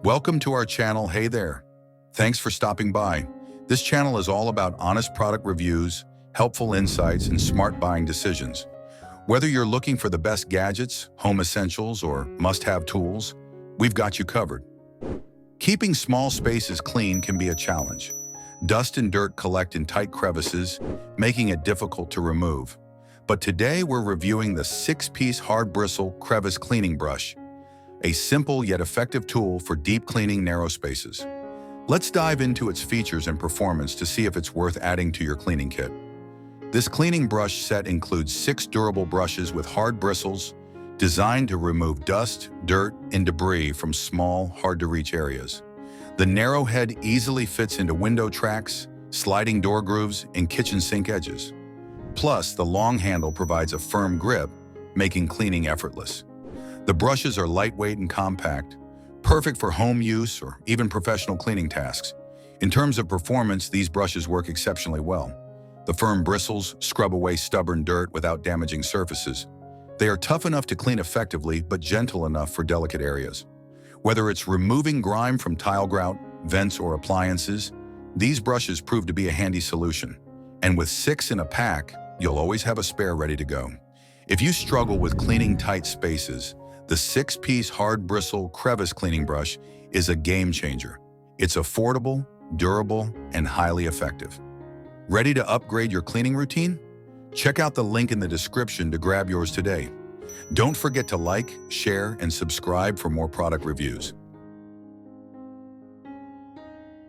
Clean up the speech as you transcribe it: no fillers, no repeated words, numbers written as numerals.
Welcome to our channel. Hey there. Thanks for stopping by. This channel is all about honest product reviews, helpful insights, and smart buying decisions. Whether you're looking for the best gadgets, home essentials, or must-have tools, we've got you covered. Keeping small spaces clean can be a challenge. Dust and dirt collect in tight crevices, making it difficult to remove. But today we're reviewing the 6-piece hard bristle crevice cleaning brush, a simple yet effective tool for deep cleaning narrow spaces. Let's dive into its features and performance to see if it's worth adding to your cleaning kit. This cleaning brush set includes 6 durable brushes with hard bristles, designed to remove dust, dirt, and debris from small, hard-to-reach areas. The narrow head easily fits into window tracks, sliding door grooves, and kitchen sink edges. Plus, the long handle provides a firm grip, making cleaning effortless. The brushes are lightweight and compact, perfect for home use or even professional cleaning tasks. In terms of performance, these brushes work exceptionally well. The firm bristles scrub away stubborn dirt without damaging surfaces. They are tough enough to clean effectively, but gentle enough for delicate areas. Whether it's removing grime from tile grout, vents, or appliances, these brushes prove to be a handy solution. And with 6 in a pack, you'll always have a spare ready to go. If you struggle with cleaning tight spaces, the 6-piece hard bristle crevice cleaning brush is a game changer. It's affordable, durable, and highly effective. Ready to upgrade your cleaning routine? Check out the link in the description to grab yours today. Don't forget to like, share, and subscribe for more product reviews.